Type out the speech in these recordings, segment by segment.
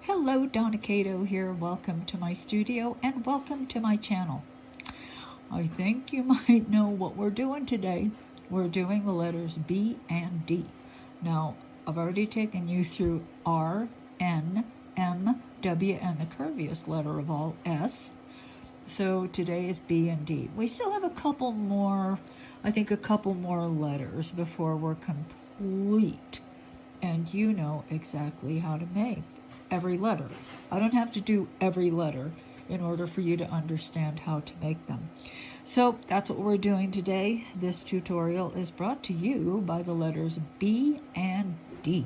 Hello, Donna Kato here. Welcome to my studio and welcome to my channel. I think you might know what we're doing today. We're doing the letters B and D. Now, I've already taken you through R, N, M, W, and the curviest letter of all, S. So today is B and D. We still have a couple more letters before we're complete. And you know exactly how to make every letter. I don't have to do every letter in order for you to understand how to make them. So that's what we're doing today. This tutorial is brought to you by the letters B and D.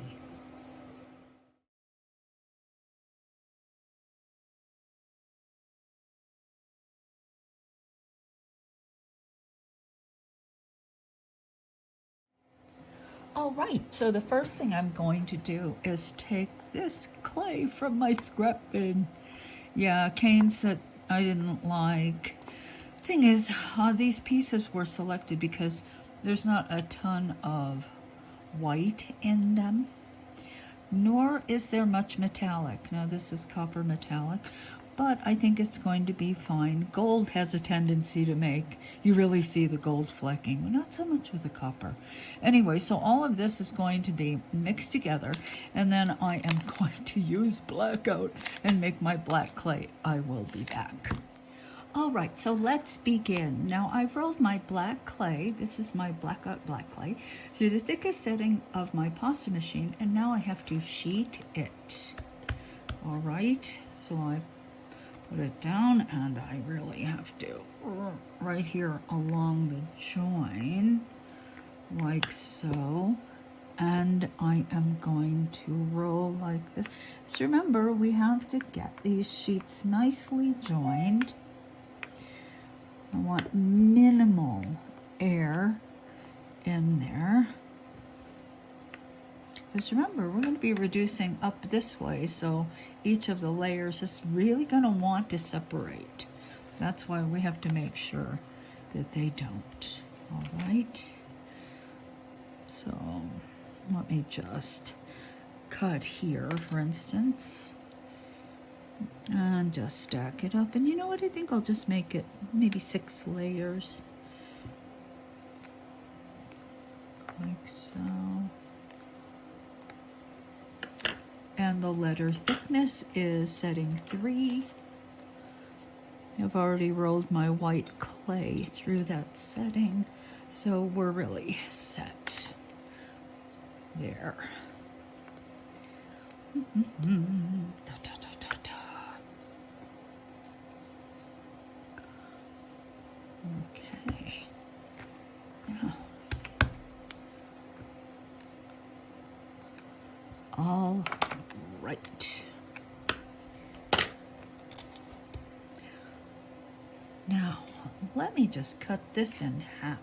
All right, so the first thing I'm going to do is take this clay from my scrap bin. Yeah, canes that I didn't like. Thing is, these pieces were selected because there's not a ton of white in them, nor is there much metallic. Now this is copper metallic, but I think it's going to be fine. Gold has a tendency to make, you really see the gold flecking, but not so much with the copper. Anyway, so all of this is going to be mixed together, and then I am going to use blackout and make my black clay. I will be back. All right, so let's begin. Now I've rolled my black clay, this is my blackout black clay, through the thickest setting of my pasta machine, and now I have to sheet it. All right, so I put it down, and I really have to right here along the join, like so. And I am going to roll like this. Just remember, we have to get these sheets nicely joined. I want minimal air in there. Because remember, we're going to be reducing up this way, so each of the layers is really going to want to separate. That's why we have to make sure that they don't. All right. So let me just cut here, for instance, and just stack it up. And you know what? I think I'll just make it maybe 6 layers, like so. And the letter thickness is setting 3. I've already rolled my white clay through that setting, so we're really set there. Okay. Now, all right. Now, let me just cut this in half.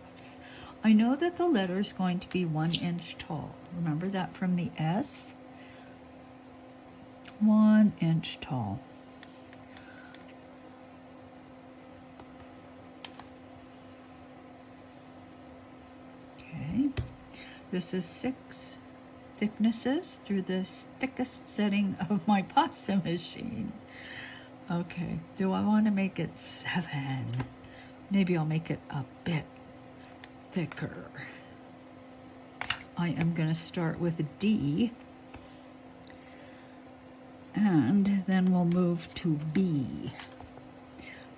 I know that the letter is going to be 1 inch tall. Remember that from the S? 1 inch tall. Okay. This is 6 thicknesses through this thickest setting of my pasta machine. Okay, do I want to make it 7? Maybe I'll make it a bit thicker. I am going to start with a D, and then we'll move to B.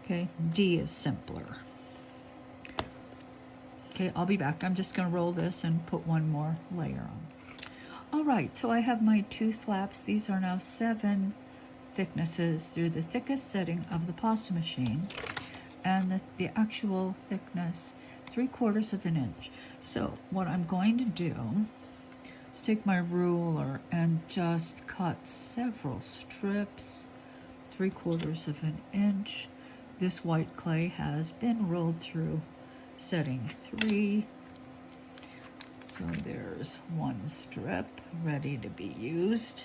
Okay, D is simpler. Okay, I'll be back. I'm just going to roll this and put one more layer on. All right, so I have my 2 slabs. These are now 7 thicknesses through the thickest setting of the pasta machine, and the actual thickness 3/4 of an inch. So what I'm going to do is take my ruler and just cut several strips 3/4 of an inch. This white clay has been rolled through setting 3. So there's 1 strip ready to be used.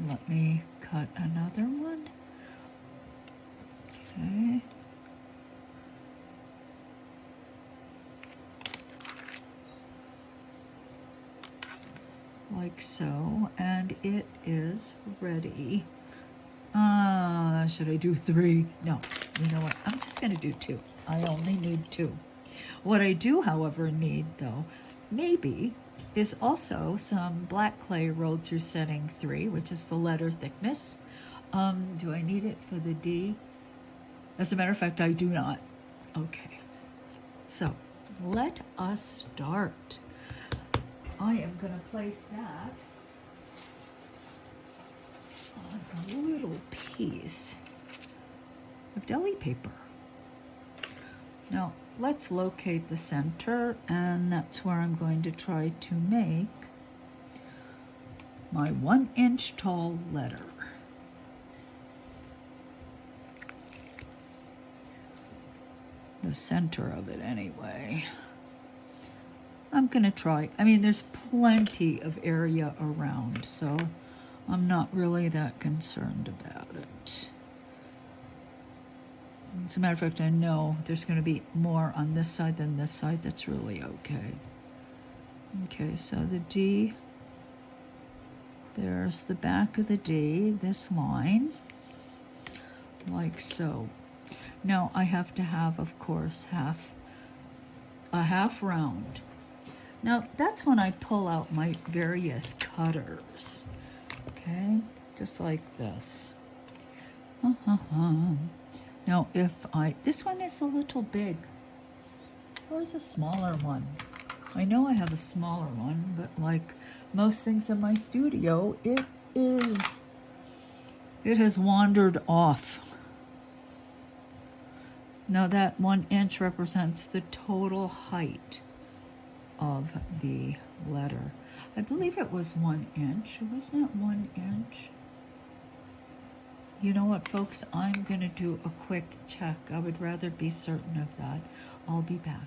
Let me cut another one. Okay. like so, and it is ready. Should I do 3? No, you know what? I'm just gonna do 2. I only need 2. What I do, however, need though, maybe, is also some black clay rolled through setting 3, which is the letter thickness. Do I need it for the D? As a matter of fact, I do not. Okay, so let us start. I am gonna place that on a little piece of deli paper. Now, let's locate the center, and that's where I'm going to try to make my 1-inch tall letter. The center of it anyway. I'm gonna try. I mean, there's plenty of area around, so I'm not really that concerned about it. As a matter of fact, I know there's going to be more on this side than this side. That's really okay. Okay, so the D, there's the back of the D, this line, like so. Now I have to have, of course, a half round. Now that's when I pull out my various cutters. Okay, just like this. Now if this one is a little big. Where's a smaller one? I know I have a smaller one, but like most things in my studio, it has wandered off. Now that 1 inch represents the total height of the letter. I believe it was 1 inch. Wasn't it 1 inch? You know what, folks? I'm going to do a quick check. I would rather be certain of that. I'll be back.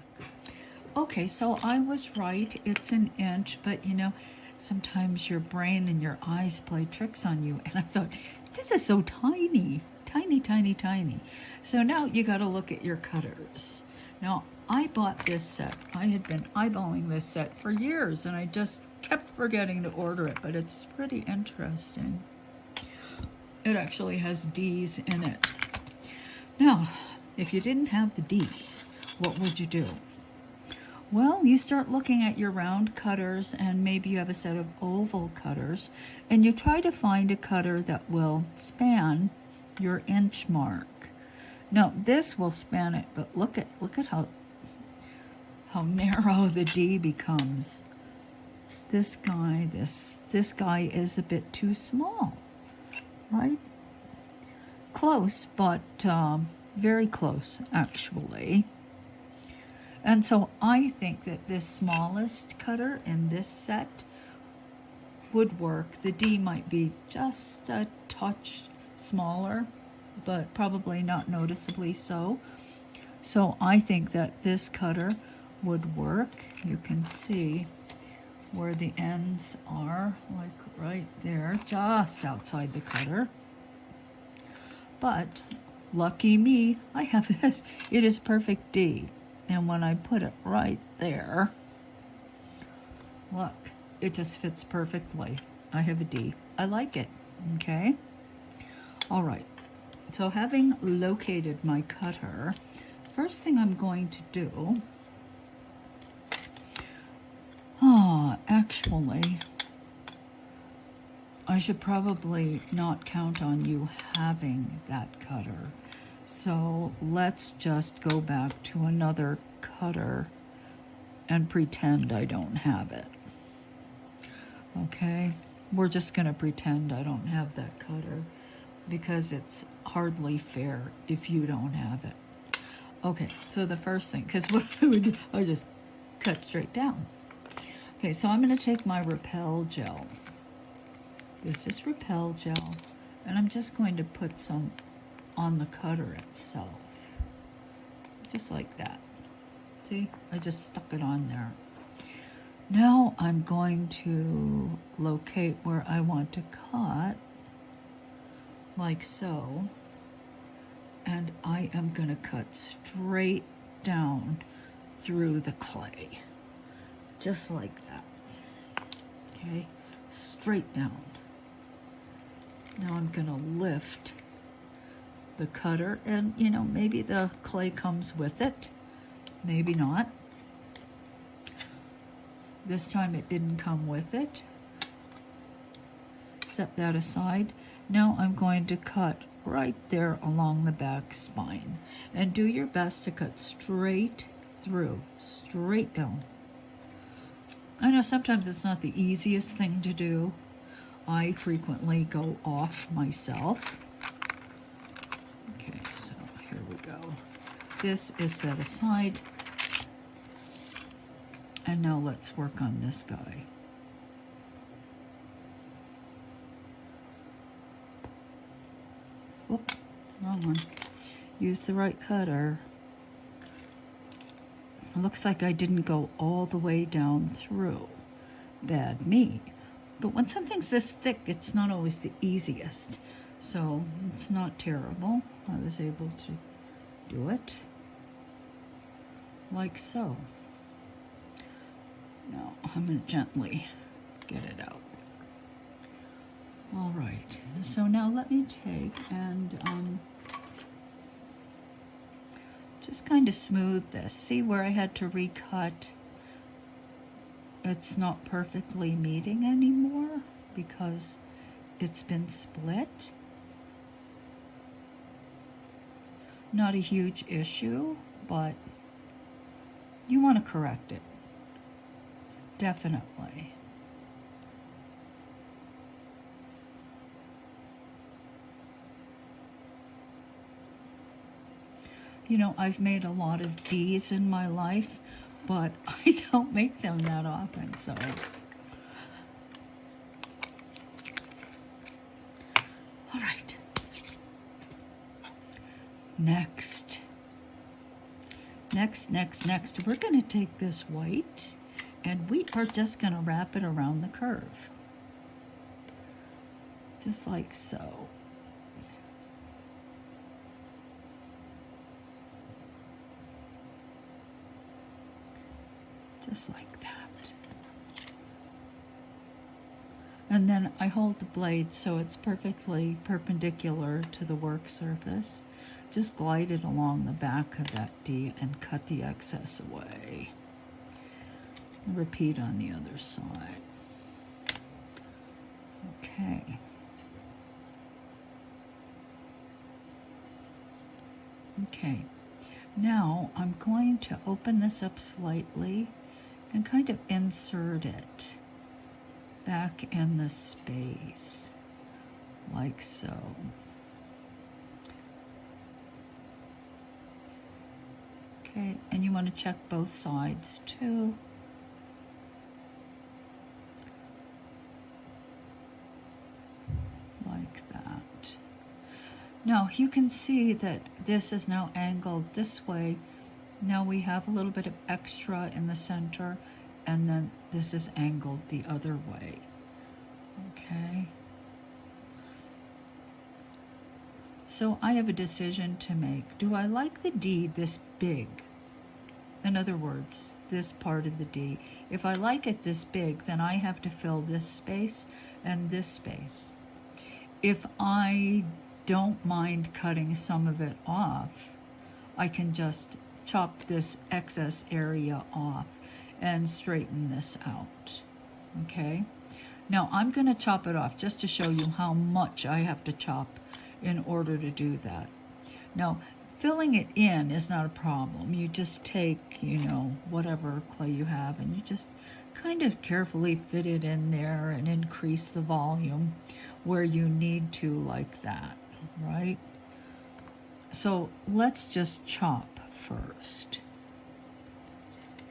Okay, so I was right. It's 1 inch, but you know, sometimes your brain and your eyes play tricks on you. And I thought, this is so tiny, tiny, tiny, tiny. So now you got to look at your cutters. Now, I bought this set. I had been eyeballing this set for years, and I just kept forgetting to order it, but it's pretty interesting. It actually has D's in it. Now, if you didn't have the D's, what would you do? Well, you start looking at your round cutters, and maybe you have a set of oval cutters, and you try to find a cutter that will span your inch mark. Now, this will span it, but look at how narrow the D becomes. This guy is a bit too small, right? Close, but very close, actually. And so I think that this smallest cutter in this set would work. The D might be just a touch smaller, but probably not noticeably so. So I think that this cutter would work. You can see where the ends are, like right there, just outside the cutter. But lucky me, I have this. It is perfect D. And when I put it right there, look, it just fits perfectly. I have a D. I like it, okay? All right, so having located my cutter, first thing I'm going to do, actually, I should probably not count on you having that cutter. So let's just go back to another cutter and pretend I don't have it. Okay, we're just gonna pretend I don't have that cutter because it's hardly fair if you don't have it. Okay, so the first thing, because what I would do, I just cut straight down. Okay, so I'm gonna take my Repel gel. This is Repel gel, and I'm just going to put some on the cutter itself, just like that. See, I just stuck it on there. Now I'm going to locate where I want to cut, like so, and I am going to cut straight down through the clay, just like that. Okay, straight down. Now I'm gonna lift the cutter, and you know, maybe the clay comes with it, maybe not. This time it didn't come with it. Set that aside. Now I'm going to cut right there along the back spine, and do your best to cut straight through, straight down. I know sometimes it's not the easiest thing to do. I frequently go off myself. Okay, so here we go. This is set aside. And now let's work on this guy. Whoop, wrong one. Use the right cutter. It looks like I didn't go all the way down through. Bad me. But when something's this thick, it's not always the easiest. So it's not terrible. I was able to do it like so. Now I'm going to gently get it out. All right, so now let me take and just kind of smooth this. See where I had to recut? It's not perfectly meeting anymore because it's been split. Not a huge issue, but you want to correct it. Definitely. You know, I've made a lot of D's in my life, but I don't make them that often, so. All right. Next, we're going to take this white, and we are just going to wrap it around the curve. Just like so. Just like that. And then I hold the blade so it's perfectly perpendicular to the work surface. Just glide it along the back of that D and cut the excess away. Repeat on the other side. Okay. Okay. Now I'm going to open this up slightly and kind of insert it back in the space, like so. Okay, and you want to check both sides too. Like that. Now you can see that this is now angled this way. Now we have a little bit of extra in the center, and then this is angled the other way. Okay. So I have a decision to make. Do I like the D this big? In other words, this part of the D. If I like it this big, then I have to fill this space and this space. If I don't mind cutting some of it off, I can just chop this excess area off and straighten this out. Okay, now I'm going to chop it off just to show you how much I have to chop in order to do that. Now filling it in is not a problem. You just take, you know, whatever clay you have, and you just kind of carefully fit it in there and increase the volume where you need to, like that, right? So let's just chop first.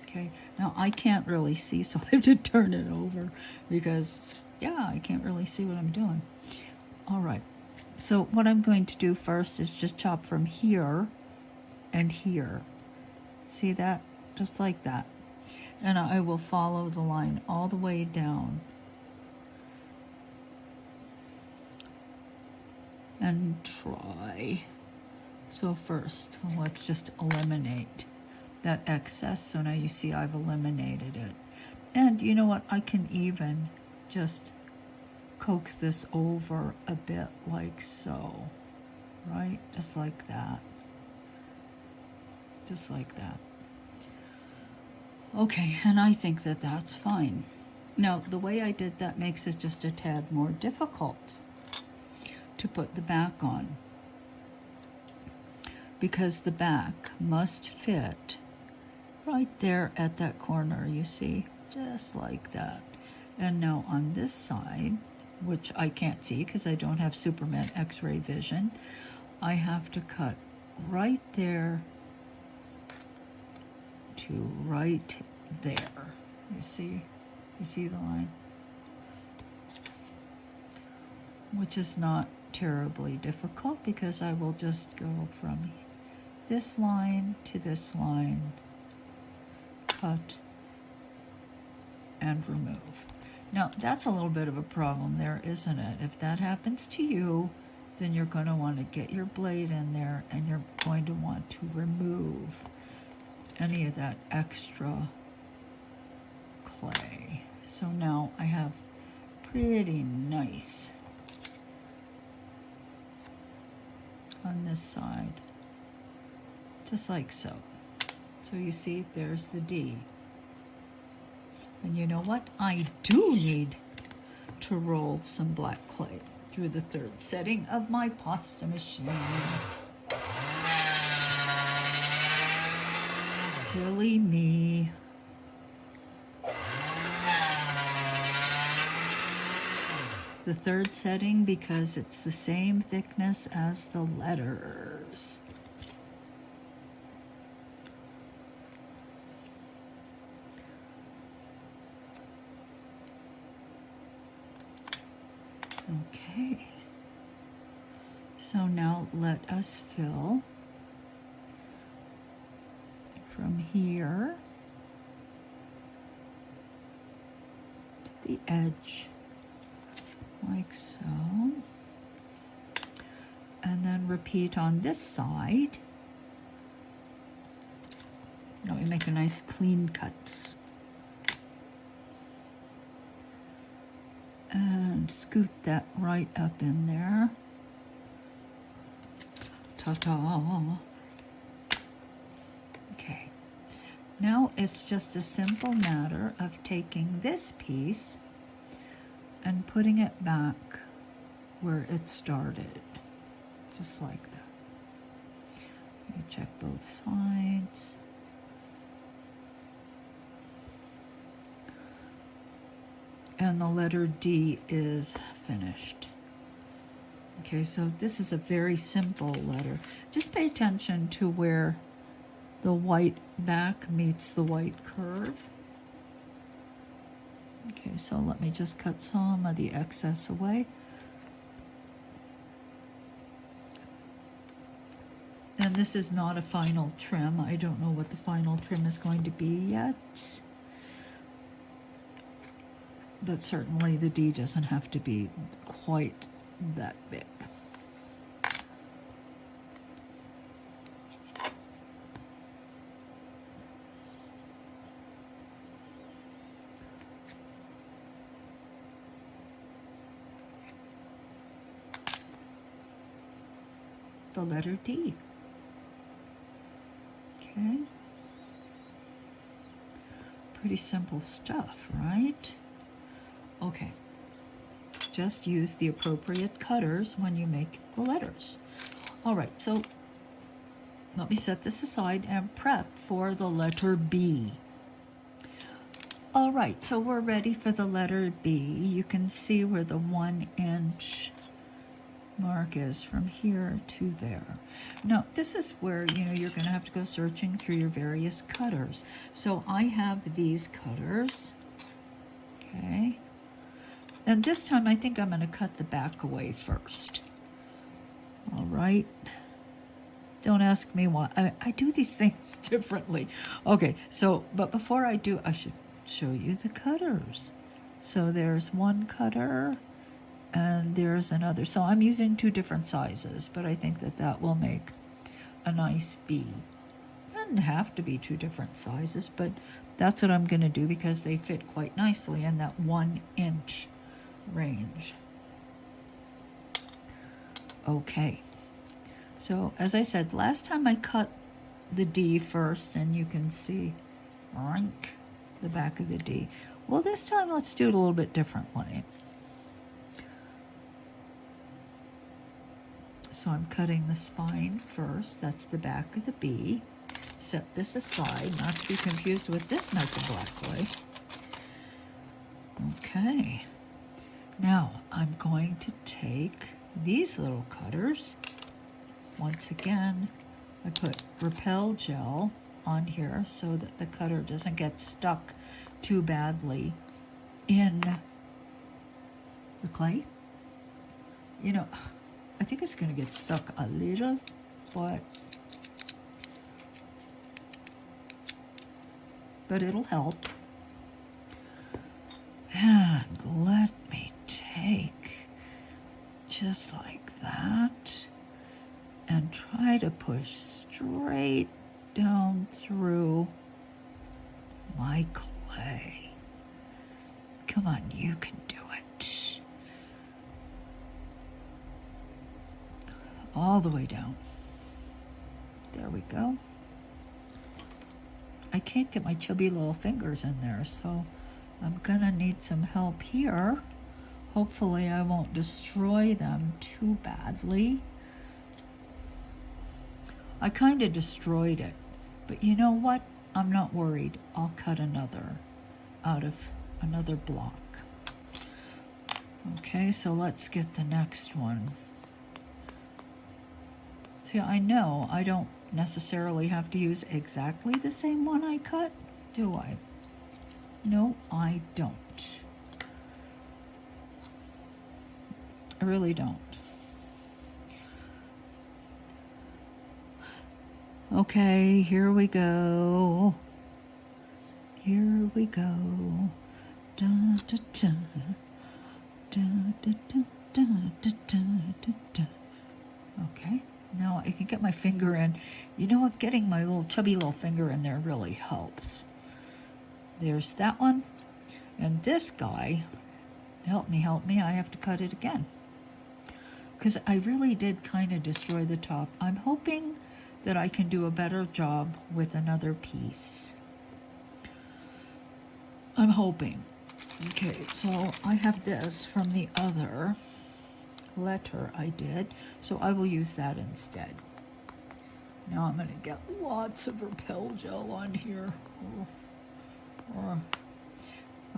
Okay, now I can't really see, so I have to turn it over because, yeah, I can't really see what I'm doing. All right, so what I'm going to do first is just chop from here and here. See that? Just like that. And I will follow the line all the way down. And try. So first, let's just eliminate that excess. So now you see I've eliminated it. And you know what? I can even just coax this over a bit like so, right? Just like that. Just like that. Okay, and I think that that's fine. Now, the way I did that makes it just a tad more difficult to put the back on, because the back must fit right there at that corner, you see, just like that. And now on this side, which I can't see because I don't have Superman X-ray vision, I have to cut right there to right there. You see the line? Which is not terribly difficult, because I will just go from this line to this line, cut and remove. Now, that's a little bit of a problem there, isn't it? If that happens to you, then you're going to want to get your blade in there, and you're going to want to remove any of that extra clay. So now I have pretty nice on this side, just like so. So you see, there's the D. And you know what? I do need to roll some black clay through the third setting of my pasta machine. Silly me. The third setting because it's the same thickness as the letters. Okay, so now let us fill from here to the edge, like so, and then repeat on this side. Now we make a nice clean cut. And scoop that right up in there. Ta-ta. Okay. Now it's just a simple matter of taking this piece and putting it back where it started. Just like that. You check both sides. And the letter D is finished. Okay, so this is a very simple letter. Just pay attention to where the white back meets the white curve. Okay, so let me just cut some of the excess away. And this is not a final trim. I don't know what the final trim is going to be yet. But certainly the D doesn't have to be quite that big. The letter D. Okay. Pretty simple stuff, right? Okay, just use the appropriate cutters when you make the letters. All right, so let me set this aside and prep for the letter B. All right, so we're ready for the letter B. You can see where the 1 inch mark is from here to there. Now, this is where, you're going to have to go searching through your various cutters. So I have these cutters, okay? And this time, I think I'm going to cut the back away first. All right. Don't ask me why. I do these things differently. Okay, so, but before I do, I should show you the cutters. So there's one cutter, and there's another. So I'm using 2 different sizes, but I think that that will make a nice B. It doesn't have to be 2 different sizes, but that's what I'm going to do because they fit quite nicely in that 1 inch range. okay. So as I said, last time I cut the D first, and you can see the back of the D. Well, this time let's do it a little bit differently. So I'm cutting the spine first. That's the back of the B. Set this aside, not to be confused with this mess of black clay. Okay. Now I'm going to take these little cutters. Once again, I put Repel gel on here so that the cutter doesn't get stuck too badly in the clay. You know, I think it's going to get stuck a little, but it'll help. And let me take just like that and try to push straight down through my clay. Come on, you can do it. All the way down. There we go. I can't get my chubby little fingers in there, so I'm gonna need some help here. Hopefully I won't destroy them too badly. I kind of destroyed it, but you know what? I'm not worried. I'll cut another out of another block. Okay, so let's get the next one. See, I know I don't necessarily have to use exactly the same one I cut, do I? No, I don't. I really don't. Okay, here we go. Here we go. Da, da, da. Da, da, da, da, da, da, da, da. Okay, now I can get my finger in. You know what? Getting my little chubby little finger in there really helps. There's that one. And this guy, help me, I have to cut it again. Because I really did kind of destroy the top. I'm hoping that I can do a better job with another piece. I'm hoping. Okay, so I have this from the other letter I did, so I will use that instead. Now I'm going to get lots of Repel gel on here.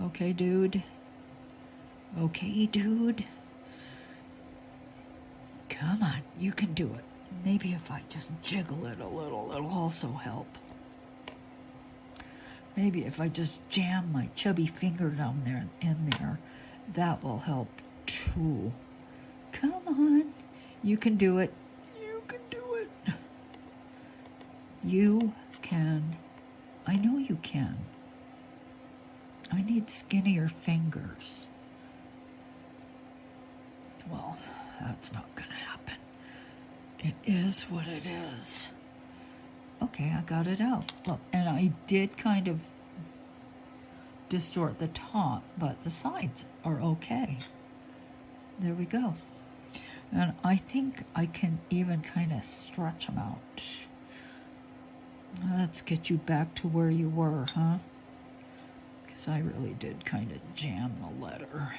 Okay, dude. Okay, dude. Come on, you can do it. Maybe if I just jiggle it a little, it'll also help. Maybe if I just jam my chubby finger down there in there, that will help too. Come on, you can do it. You can do it. You can. I know you can. I need skinnier fingers. Well, that's not going to happen. It is what it is. Okay, I got it out. Look, and I did kind of distort the top, but the sides are okay. There we go. And I think I can even kind of stretch them out. Let's get you back to where you were, huh? Because I really did kind of jam the letter.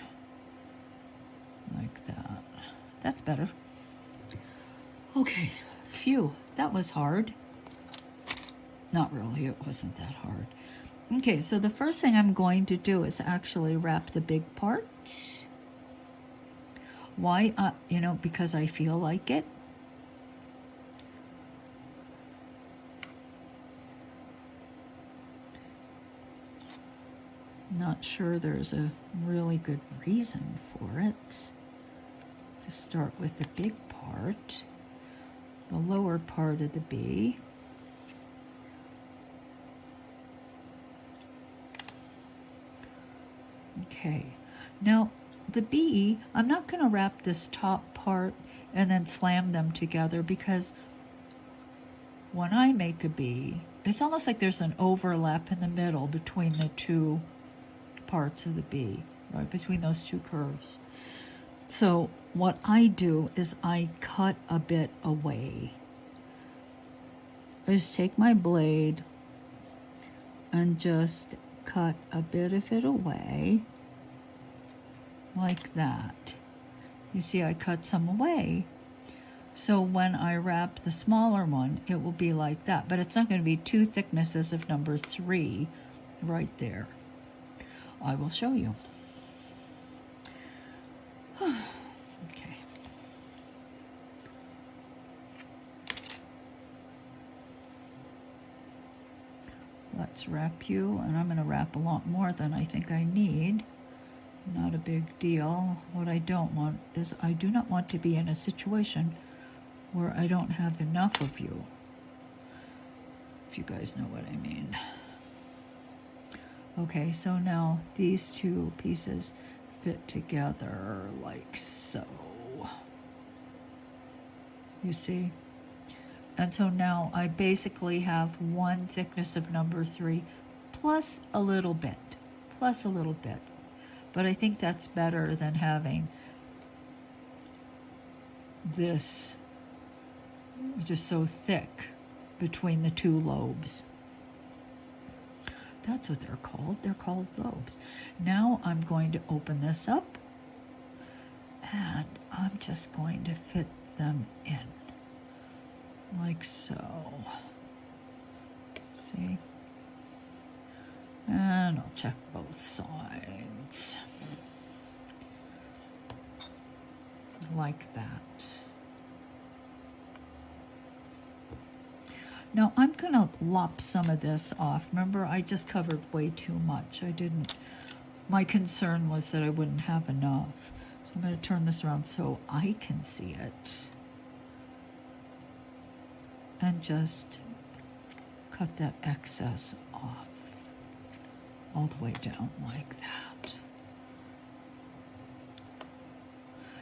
Like that. That's better. Okay, phew, that was hard. Not really, it wasn't that hard. Okay, so the first thing I'm going to do is actually wrap the big part. Why? You know, because I feel like it. Not sure there's a really good reason for it. To start with the big part, the lower part of the B. Okay, now the B, I'm not going to wrap this top part and then slam them together, because when I make a B, it's almost like there's an overlap in the middle between the two parts of the B, right, between those two curves. So what I do is I cut a bit away. I just take my blade and just cut a bit of it away, like that. You see, I cut some away. So when I wrap the smaller one, it will be like that. But it's not going to be two thicknesses of number 3 right there. I will show you. Okay. Let's wrap you, and I'm going to wrap a lot more than I think I need. Not a big deal. What I don't want is I do not want to be in a situation where I don't have enough of you. If you guys know what I mean. Okay, so now these two pieces fit together like so. You see? And so now I basically have one thickness of number 3 plus a little bit. But I think that's better than having this just so thick between the two lobes. That's what they're called. They're called lobes. Now I'm going to open this up, and I'm just going to fit them in like so. See? And I'll check both sides like that. Now I'm going to lop some of this off. Remember, I just covered way too much. My concern was that I wouldn't have enough. So I'm going to turn this around so I can see it. And just cut that excess off. All the way down like that.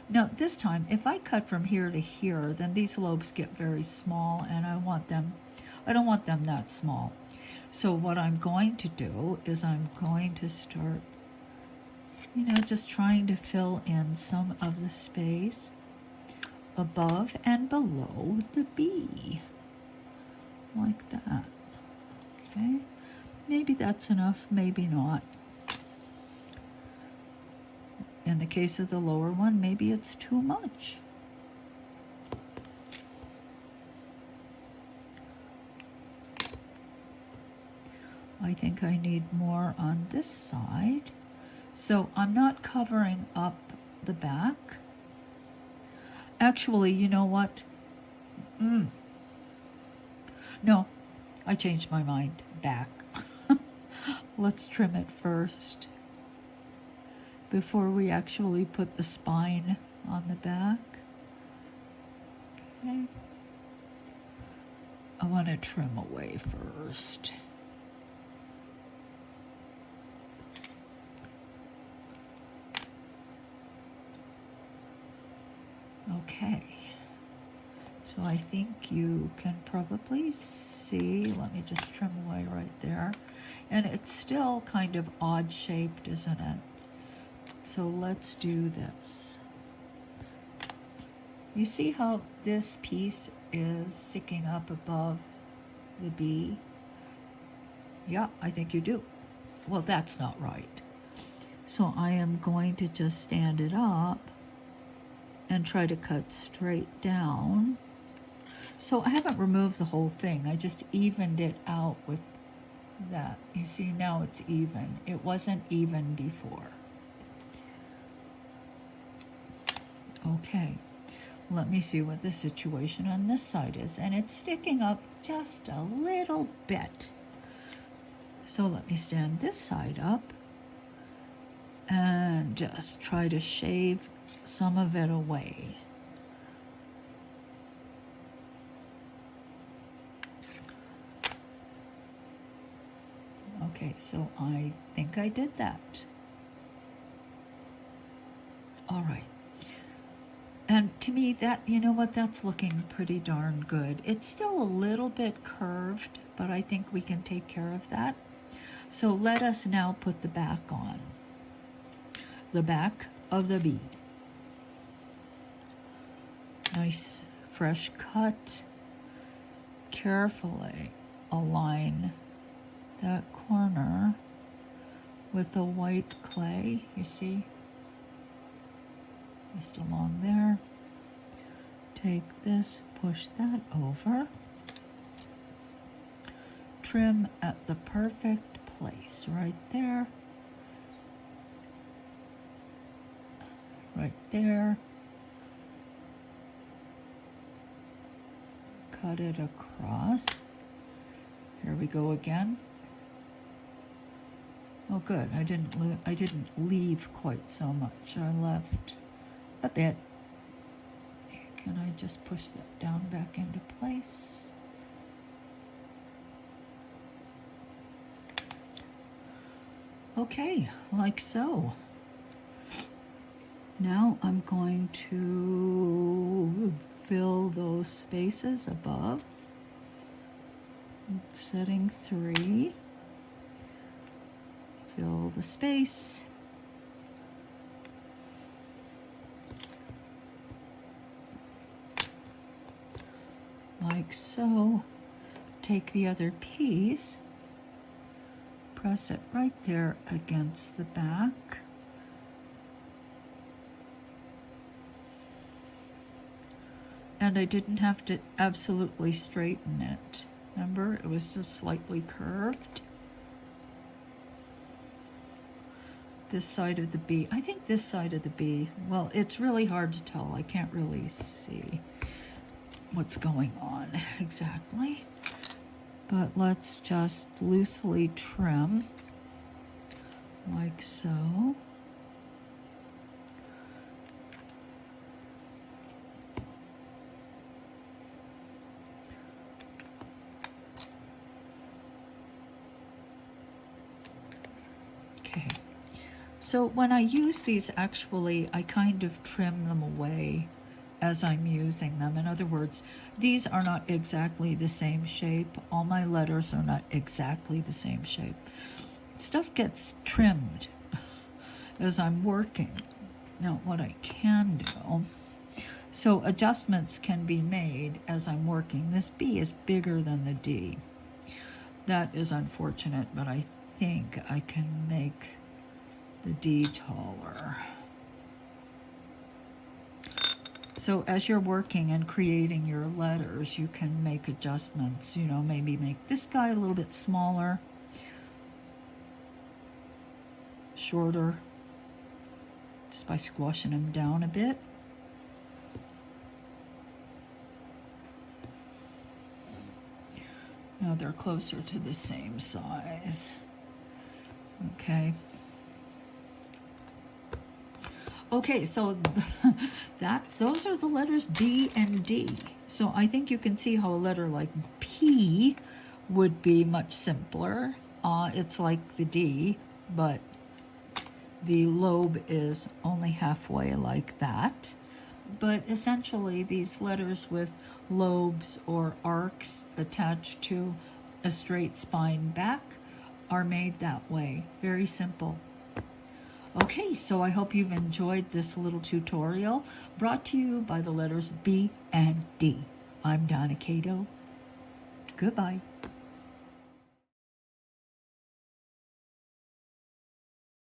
Now this time, if I cut from here to here, then these lobes get very small, and I don't want them that small. So what I'm going to do is I'm going to start, just trying to fill in some of the space above and below the B. Like that. Okay? Maybe that's enough, maybe not. In the case of the lower one, maybe it's too much. I think I need more on this side. So I'm not covering up the back. Actually, you know what? No, I changed my mind. Back. Let's trim it first before we actually put the spine on the back. Okay. I want to trim away first. Okay. So I think you can probably see, let me just trim away right there. And it's still kind of odd shaped, isn't it? So let's do this. You see how this piece is sticking up above the B? Yeah, I think you do. Well, that's not right. So I am going to just stand it up and try to cut straight down. So I haven't removed the whole thing. I just evened it out with that. You see, now it's even. It wasn't even before. Okay, let me see what the situation on this side is. And it's sticking up just a little bit. So let me stand this side up and just try to shave some of it away. Okay, so I think I did that. All right. And to me, that, you know what, that's looking pretty darn good. It's still a little bit curved, but I think we can take care of that. So let us now put the back on. The back of the B. Nice fresh cut. Carefully align that corner with the white clay, you see? Just along there. Take this, push that over. Trim at the perfect place, right there. Right there. Cut it across. Here we go again. Oh, good. I didn't leave quite so much. I left a bit. Can I just push that down back into place? Okay, like so. Now I'm going to fill those spaces above. Setting 3. Fill the space. Like so. Take the other piece, press it right there against the back. And I didn't have to absolutely straighten it. Remember, it was just slightly curved. This side of the B, I think this side of the B, well, it's really hard to tell. I can't really see what's going on exactly. But let's just loosely trim like so. Okay. So when I use these, actually, I kind of trim them away as I'm using them. In other words, these are not exactly the same shape. All my letters are not exactly the same shape. Stuff gets trimmed as I'm working. Now, what I can do, so adjustments can be made as I'm working. This B is bigger than the D. That is unfortunate, but I think I can make the D taller. So as you're working and creating your letters, you can make adjustments. You know, maybe make this guy a little bit smaller, shorter, just by squashing him down a bit. Now they're closer to the same size. Okay. Okay, so those are the letters B and D. So I think you can see how a letter like P would be much simpler. It's like the D, but the lobe is only halfway like that. But essentially, these letters with lobes or arcs attached to a straight spine back are made that way. Very simple. Okay, so I hope you've enjoyed this little tutorial brought to you by the letters B and D. I'm Donna Kato. Goodbye.